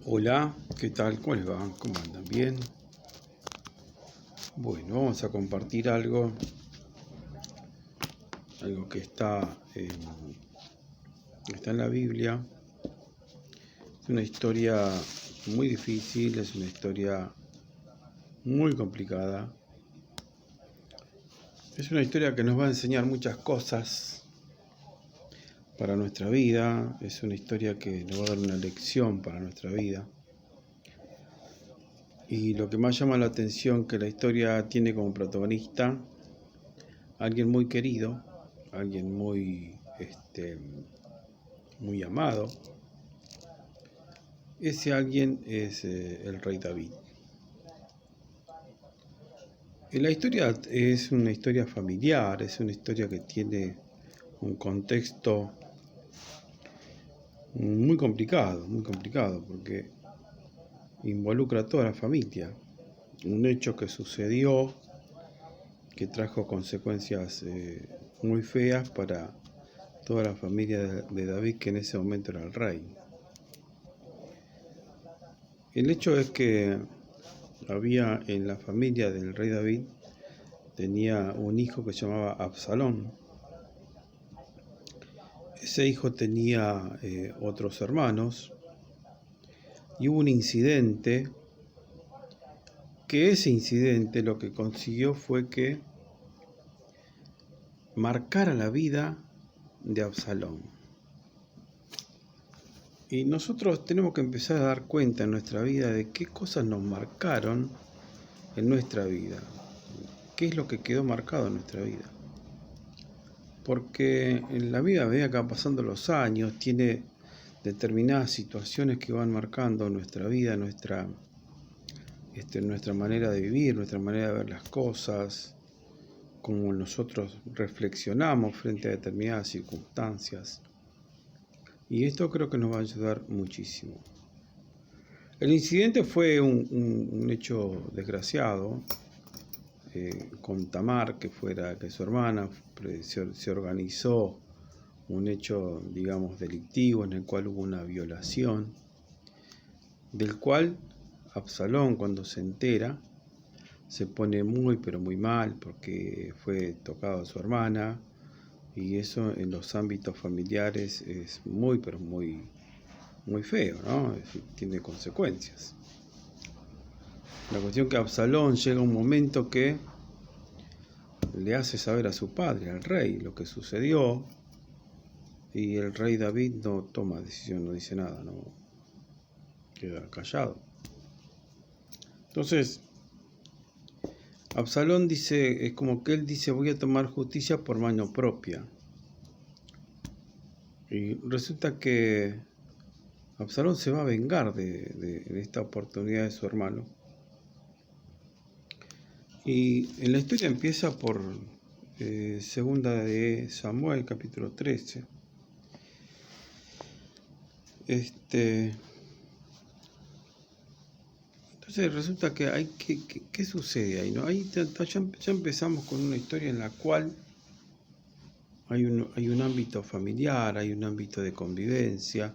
Hola, ¿qué tal? ¿Cómo les va? ¿Cómo andan? ¿Bien? Bueno, vamos a compartir algo que está en la Biblia. Es una historia muy difícil, es una historia muy complicada. Es una historia que nos va a enseñar muchas cosas para nuestra vida. Es una historia que nos va a dar una lección para nuestra vida. Y lo que más llama la atención que la historia tiene como protagonista alguien muy querido, alguien muy amado. Ese alguien es el rey David. Y la historia es una historia familiar, es una historia que tiene un contexto muy complicado, porque involucra a toda la familia. Un hecho que sucedió, que trajo consecuencias muy feas para toda la familia de David, que en ese momento era el rey. El hecho es que había en la familia del rey David, tenía un hijo que se llamaba Absalón. Ese hijo tenía otros hermanos y hubo un incidente, que ese incidente lo que consiguió fue que marcara la vida de Absalón. Y nosotros tenemos que empezar a dar cuenta en nuestra vida de qué cosas nos marcaron en nuestra vida, qué es lo que quedó marcado en nuestra vida. Porque en la vida, a medida que van pasando los años, tiene determinadas situaciones que van marcando nuestra vida, nuestra manera de vivir, nuestra manera de ver las cosas, cómo nosotros reflexionamos frente a determinadas circunstancias. Y esto creo que nos va a ayudar muchísimo. El incidente fue un hecho desgraciado, con Tamar, que su hermana. Se organizó un hecho, digamos, delictivo en el cual hubo una violación, del cual Absalón, cuando se entera, se pone muy pero muy mal porque fue tocado a su hermana, y eso en los ámbitos familiares es muy pero muy feo, ¿no? Tiene consecuencias. La cuestión que Absalón llega un momento que le hace saber a su padre, al rey, lo que sucedió, y el rey David no toma decisión, no dice nada, no queda callado. Entonces, Absalón dice, es como que él dice, voy a tomar justicia por mano propia. Y resulta que Absalón se va a vengar de esta oportunidad de su hermano. Y en la historia empieza por segunda de Samuel, capítulo 13. Entonces resulta que hay ¿qué sucede ahí? ¿No? Ahí ya empezamos con una historia en la cual hay un ámbito familiar, hay un ámbito de convivencia,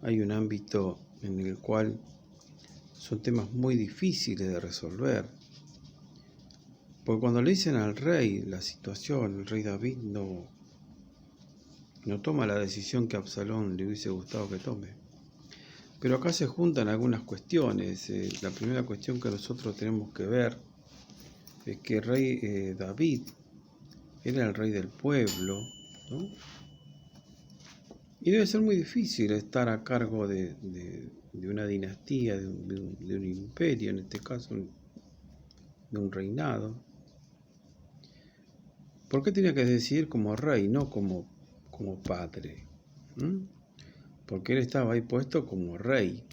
hay un ámbito en el cual son temas muy difíciles de resolver. Porque cuando le dicen al rey la situación, el rey David no toma la decisión que a Absalón le hubiese gustado que tome. Pero acá se juntan algunas cuestiones. La primera cuestión que nosotros tenemos que ver es que el rey David era el rey del pueblo, ¿no? Y debe ser muy difícil estar a cargo de una dinastía, de un imperio, en este caso, de un reinado. ¿Por qué tenía que decidir como rey, no como padre? Porque él estaba ahí puesto como rey.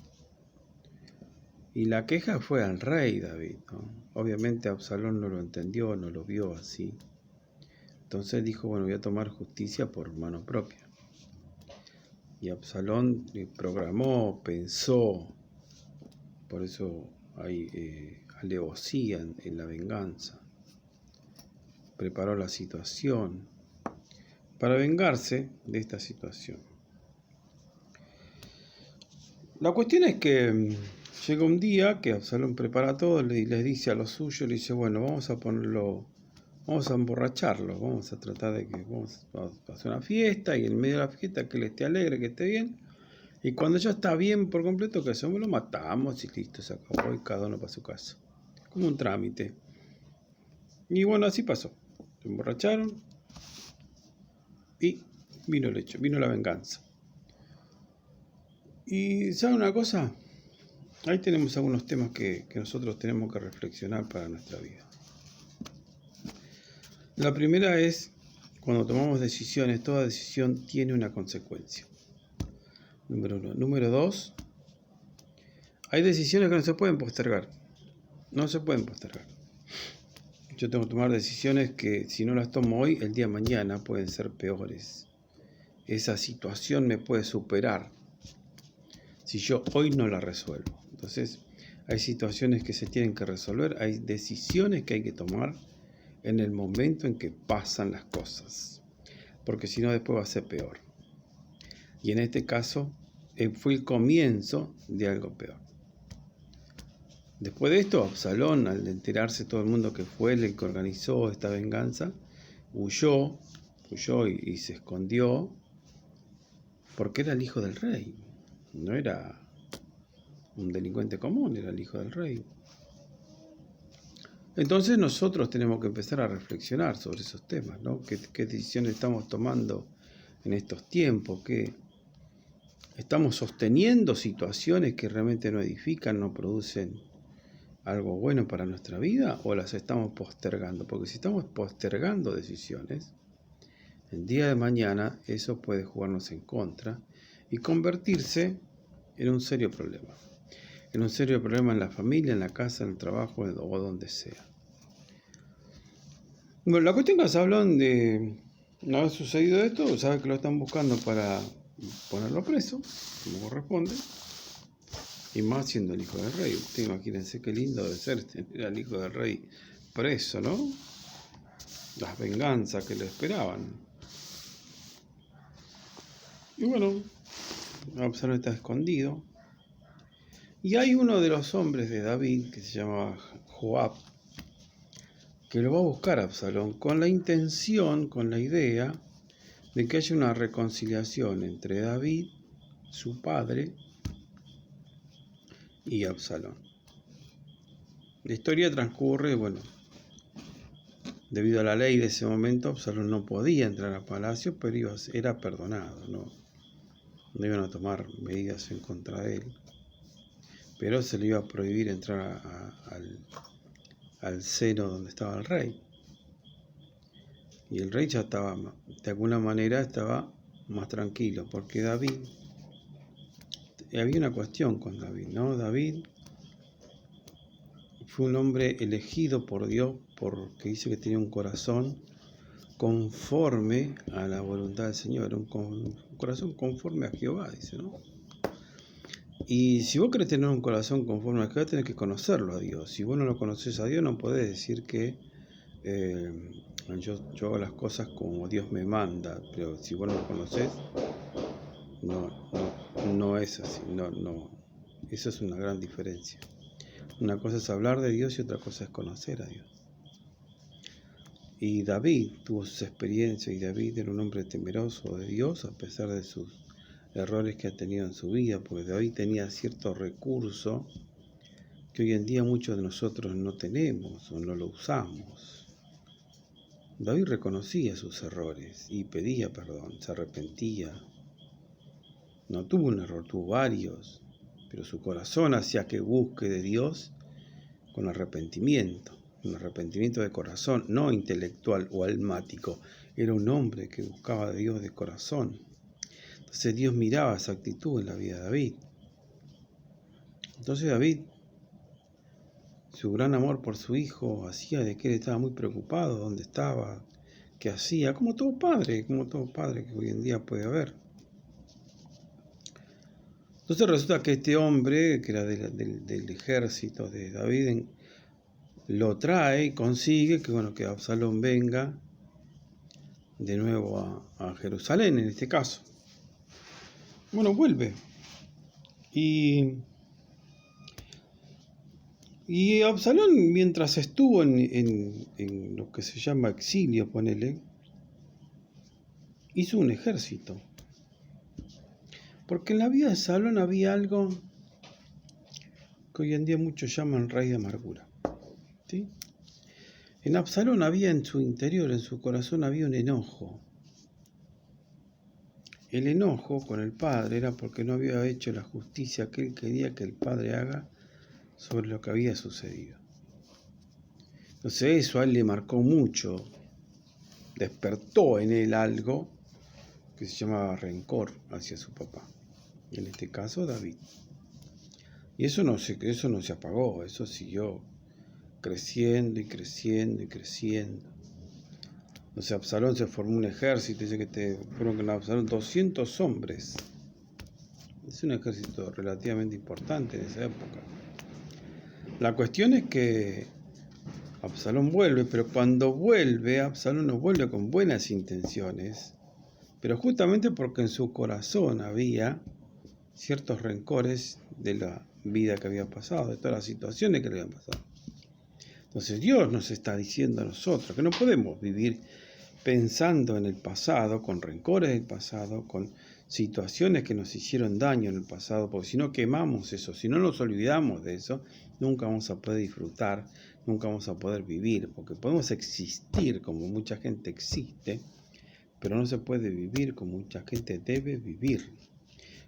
Y la queja fue al rey David, ¿no? Obviamente Absalón no lo entendió, no lo vio así. Entonces dijo, bueno, voy a tomar justicia por mano propia. Y Absalón programó, pensó, por eso hay alevosía en la venganza. Preparó la situación para vengarse de esta situación. La cuestión es que llega un día que Absalón prepara todo y les dice a los suyos, le dice, bueno, vamos a emborracharlo, vamos a tratar de que vamos a hacer una fiesta y en medio de la fiesta que él esté alegre, que esté bien. Y cuando ya está bien por completo, que hacemos, lo matamos y listo, se acabó y cada uno para su casa. Como un trámite. Y bueno, así pasó. Se emborracharon y vino el hecho, vino la venganza. Y ¿saben una cosa? Ahí tenemos algunos temas que nosotros tenemos que reflexionar para nuestra vida. La primera es, cuando tomamos decisiones, toda decisión tiene una consecuencia. Número 1. Número 2, hay decisiones que no se pueden postergar. No se pueden postergar. Yo tengo que tomar decisiones que si no las tomo hoy, el día de mañana pueden ser peores. Esa situación me puede superar si yo hoy no la resuelvo. Entonces, hay situaciones que se tienen que resolver, hay decisiones que hay que tomar en el momento en que pasan las cosas, porque si no después va a ser peor. Y en este caso fue el comienzo de algo peor. Después de esto, Absalón, al enterarse todo el mundo que fue él el que organizó esta venganza, huyó y se escondió porque era el hijo del rey. No era un delincuente común, era el hijo del rey. Entonces nosotros tenemos que empezar a reflexionar sobre esos temas, ¿no? ¿Qué decisiones estamos tomando en estos tiempos? ¿Qué estamos sosteniendo situaciones que realmente no edifican, no producen algo bueno para nuestra vida, o las estamos postergando? Porque si estamos postergando decisiones, el día de mañana eso puede jugarnos en contra y convertirse en un serio problema. En un serio problema en la familia, en la casa, en el trabajo o donde sea. Bueno, la cuestión que se hablan de no haber sucedido esto, sabe que lo están buscando para ponerlo preso, como corresponde, y más siendo el hijo del rey. Ustedes imagínense qué lindo debe ser tener al hijo del rey preso, ¿no? Las venganzas que le esperaban. Y bueno, Absalón está escondido. Y hay uno de los hombres de David, que se llama Joab, que lo va a buscar a Absalón con la intención, con la idea de que haya una reconciliación entre David, su padre, y Absalón. La historia transcurre, bueno, debido a la ley de ese momento, Absalón no podía entrar al palacio, pero era perdonado, no iban a tomar medidas en contra de él, pero se le iba a prohibir entrar al seno donde estaba el rey. Y el rey ya estaba, de alguna manera, estaba más tranquilo, porque David, había una cuestión con David, ¿no? David fue un hombre elegido por Dios porque dice que tenía un corazón conforme a la voluntad del Señor, un corazón conforme a Jehová, dice, ¿no? Y si vos querés tener un corazón conforme a Jehová, tenés que conocerlo a Dios. Si vos no lo conoces a Dios, no podés decir que yo hago las cosas como Dios me manda, pero si vos no lo conocés, no es así, no. Eso es una gran diferencia. Una cosa es hablar de Dios y otra cosa es conocer a Dios. Y David tuvo sus experiencias, y David era un hombre temeroso de Dios a pesar de sus errores que ha tenido en su vida, porque David tenía cierto recurso que hoy en día muchos de nosotros no tenemos o no lo usamos. David reconocía sus errores y pedía perdón, se arrepentía. No tuvo un error, tuvo varios, pero su corazón hacía que busque de Dios con arrepentimiento, un arrepentimiento de corazón, no intelectual o almático. Era un hombre que buscaba a Dios de corazón. Entonces Dios miraba esa actitud en la vida de David. Entonces David, su gran amor por su hijo, hacía de que él estaba muy preocupado, dónde estaba, qué hacía, como todo padre que hoy en día puede haber. Entonces resulta que este hombre, que era del ejército de David, lo trae y consigue que Absalón venga de nuevo a Jerusalén, en este caso. Bueno, vuelve. Y, y Absalón, mientras estuvo en lo que se llama exilio, ponele, hizo un ejército. Porque en la vida de Absalón había algo que hoy en día muchos llaman raíz de amargura. ¿Sí? En Absalón había en su interior, en su corazón, había un enojo. El enojo con el padre era porque no había hecho la justicia que él quería que el padre haga sobre lo que había sucedido. Entonces eso a él le marcó mucho, despertó en él algo que se llamaba rencor hacia su papá, en este caso David. Y eso no se apagó, eso siguió creciendo y creciendo y creciendo. Entonces Absalón se formó un ejército, dice que fueron con Absalón 200 hombres. Es un ejército relativamente importante en esa época. La cuestión es que Absalón vuelve, pero cuando vuelve, Absalón no vuelve con buenas intenciones, pero justamente porque en su corazón había ciertos rencores de la vida que había pasado, de todas las situaciones que le habían pasado. Entonces Dios nos está diciendo a nosotros que no podemos vivir pensando en el pasado, con rencores del pasado, con situaciones que nos hicieron daño en el pasado, porque si no quemamos eso, si no nos olvidamos de eso, nunca vamos a poder disfrutar, nunca vamos a poder vivir, porque podemos existir como mucha gente existe, pero no se puede vivir como mucha gente debe vivir.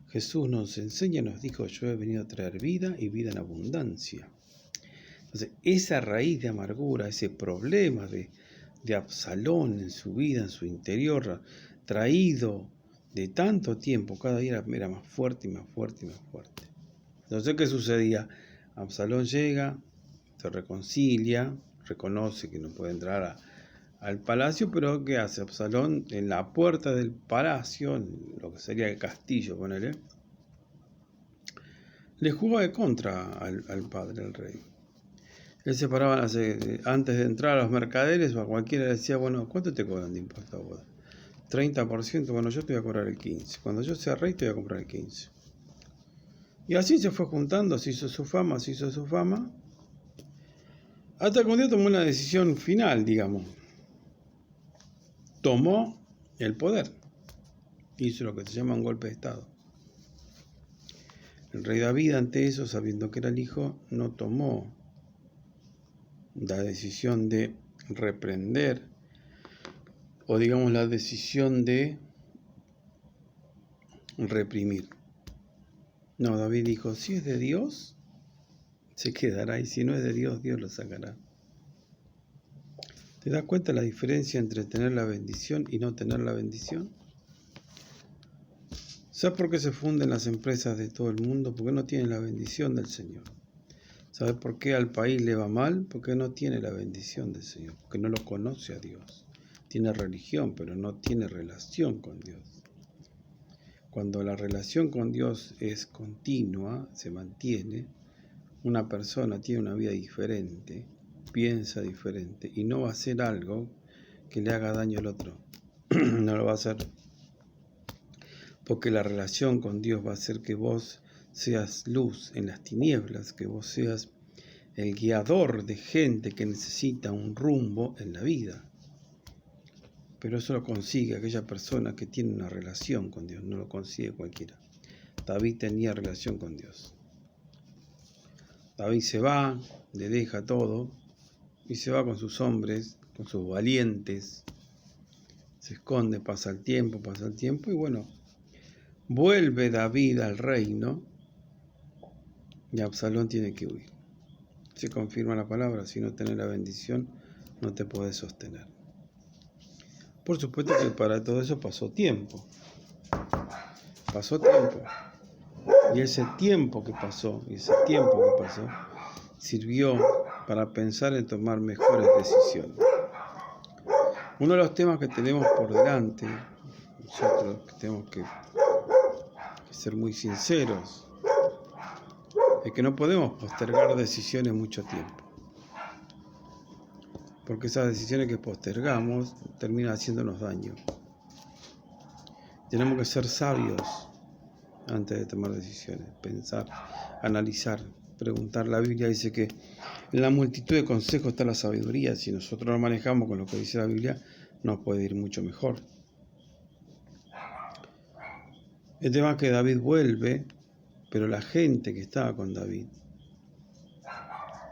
Jesús nos enseña, nos dijo, yo he venido a traer vida y vida en abundancia. Entonces, esa raíz de amargura, ese problema de Absalón en su vida, en su interior, traído de tanto tiempo, cada día era más fuerte y más fuerte y más fuerte. Entonces, ¿qué sucedía? Absalón llega, se reconcilia, reconoce que no puede entrar al palacio, pero ¿qué hace? Absalón en la puerta del palacio, en lo que sería el castillo, ponele, le jugaba de contra al padre, al rey. Él se paraba antes de entrar a los mercaderes, o a cualquiera le decía, bueno, ¿cuánto te cobran de impuesto a vos? 30%, bueno, yo te voy a cobrar el 15%. Cuando yo sea rey te voy a comprar el 15%. Y así se fue juntando, se hizo su fama, hasta que un día tomó una decisión final, digamos. Tomó el poder. Hizo lo que se llama un golpe de Estado. El rey David, ante eso, sabiendo que era el hijo, no tomó la decisión de reprender, o digamos la decisión de reprimir. No, David dijo, si es de Dios, se quedará, y si no es de Dios, Dios lo sacará. ¿Te das cuenta la diferencia entre tener la bendición y no tener la bendición? ¿Sabes por qué se funden las empresas de todo el mundo? Porque no tienen la bendición del Señor. ¿Sabes por qué al país le va mal? Porque no tiene la bendición del Señor, porque no lo conoce a Dios. Tiene religión, pero no tiene relación con Dios. Cuando la relación con Dios es continua, se mantiene, una persona tiene una vida diferente, piensa diferente y no va a hacer algo que le haga daño al otro. No lo va a hacer. Porque la relación con Dios va a hacer que vos seas luz en las tinieblas, que vos seas el guiador de gente que necesita un rumbo en la vida. Pero eso lo consigue aquella persona que tiene una relación con Dios, no lo consigue cualquiera. David tenía relación con Dios. David se va, le deja todo y se va con sus hombres, con sus valientes. Se esconde, pasa el tiempo y bueno, vuelve David al reino y Absalón tiene que huir. Se confirma la palabra, si no tenés la bendición no te podés sostener. Por supuesto que para todo eso pasó tiempo. Y ese tiempo que pasó, sirvió para pensar en tomar mejores decisiones. Uno de los temas que tenemos por delante, nosotros que tenemos que ser muy sinceros, es que no podemos postergar decisiones mucho tiempo. Porque esas decisiones que postergamos terminan haciéndonos daño. Tenemos que ser sabios antes de tomar decisiones, pensar, analizar, preguntar. La Biblia dice que en la multitud de consejos está la sabiduría. Si nosotros nos manejamos con lo que dice la Biblia, nos puede ir mucho mejor. El tema es que David vuelve, pero la gente que estaba con David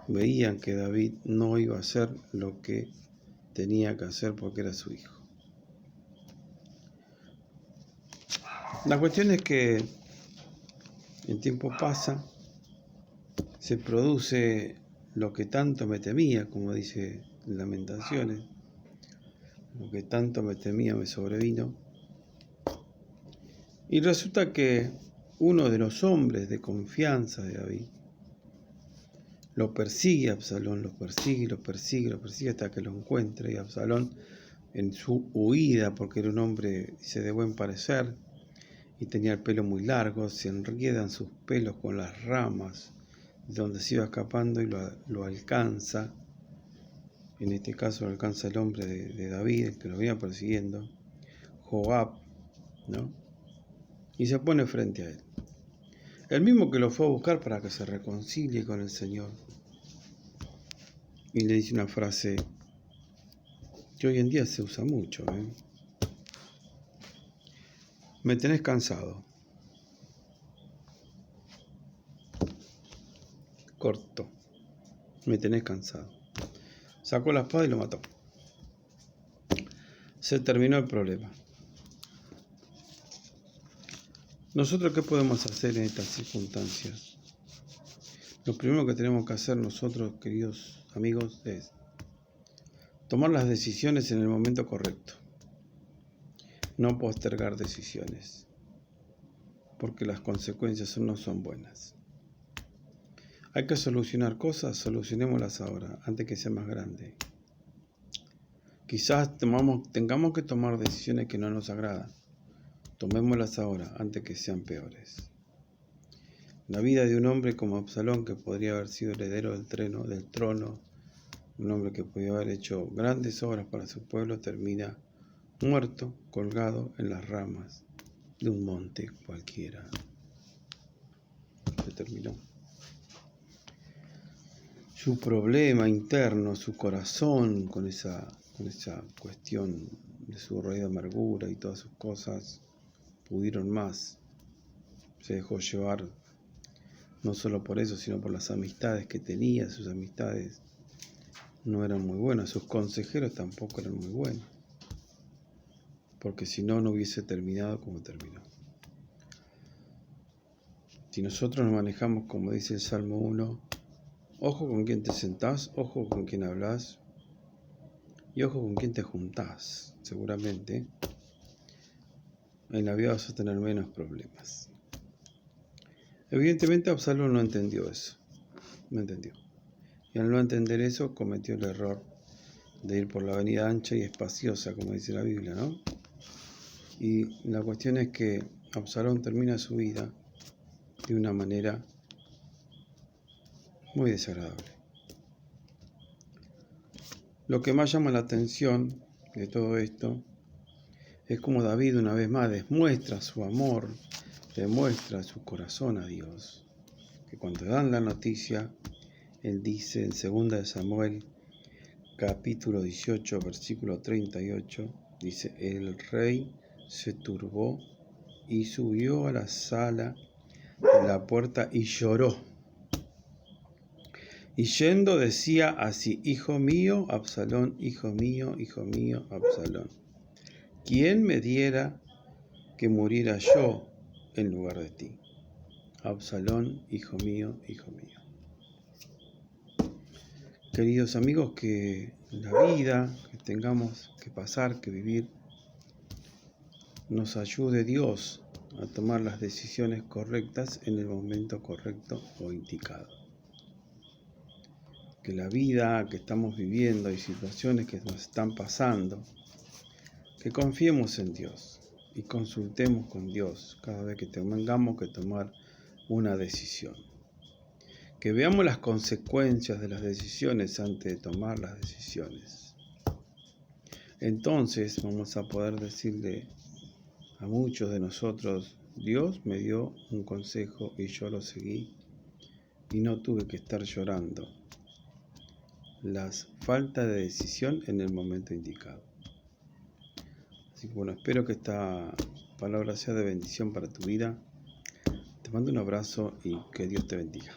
veían que David no iba a hacer lo que tenía que hacer porque era su hijo. La cuestión es que el tiempo pasa, se produce lo que tanto me temía, como dice Lamentaciones, lo que tanto me temía me sobrevino. Y resulta que uno de los hombres de confianza de David lo persigue a Absalón, lo persigue hasta que lo encuentra. Y Absalón, en su huida, porque era un hombre, dice, de buen parecer, y tenía el pelo muy largo, se enriedan sus pelos con las ramas de donde se iba escapando y lo alcanza. En este caso lo alcanza el hombre de David, el que lo venía persiguiendo, Joab, ¿no? Y se pone frente a él. El mismo que lo fue a buscar para que se reconcilie con el Señor. Y le dice una frase que hoy en día se usa mucho, Me tenés cansado. Corto. Me tenés cansado. Sacó la espada y lo mató. Se terminó el problema. ¿Nosotros qué podemos hacer en estas circunstancias? Lo primero que tenemos que hacer nosotros, queridos amigos, es tomar las decisiones en el momento correcto. No postergar decisiones, porque las consecuencias no son buenas. Hay que solucionar cosas, solucionémoslas ahora, antes que sea más grande. Quizás tengamos que tomar decisiones que no nos agradan. Tomémoslas ahora, antes que sean peores. La vida de un hombre como Absalón, que podría haber sido heredero del trono, un hombre que podía haber hecho grandes obras para su pueblo, termina muerto, colgado en las ramas de un monte cualquiera. Se terminó. Su problema interno, su corazón, con esa cuestión de su raíz de amargura y todas sus cosas, pudieron más. Se dejó llevar no solo por eso, sino por las amistades que tenía. Sus amistades no eran muy buenas, sus consejeros tampoco eran muy buenos, porque si no, no hubiese terminado como terminó. Si nosotros nos manejamos, como dice el Salmo 1, ojo con quién te sentás, ojo con quién hablas y ojo con quién te juntás, seguramente en la vida vas a tener menos problemas. Evidentemente Absalón no entendió eso, no entendió. Y al no entender eso cometió el error de ir por la avenida ancha y espaciosa, como dice la Biblia, ¿no? Y la cuestión es que Absalón termina su vida de una manera muy desagradable. Lo que más llama la atención de todo esto es como David una vez más demuestra su amor, demuestra su corazón a Dios. Que cuando dan la noticia, él dice en 2 Samuel, capítulo 18, versículo 38, dice, el rey se turbó y subió a la sala de la puerta y lloró. Y yendo decía así, hijo mío, Absalón, hijo mío, Absalón. ¿Quién me diera que muriera yo en lugar de ti? Absalón, hijo mío, hijo mío. Queridos amigos, que la vida que tengamos que pasar, que vivir, nos ayude Dios a tomar las decisiones correctas en el momento correcto o indicado. Que la vida que estamos viviendo y situaciones que nos están pasando, que confiemos en Dios y consultemos con Dios cada vez que tengamos que tomar una decisión. Que veamos las consecuencias de las decisiones antes de tomar las decisiones. Entonces vamos a poder decirle a muchos de nosotros Dios me dio un consejo y yo lo seguí y no tuve que estar llorando las faltas de decisión en el momento indicado. Así que bueno, espero que esta palabra sea de bendición para tu vida. Te mando un abrazo y que Dios te bendiga.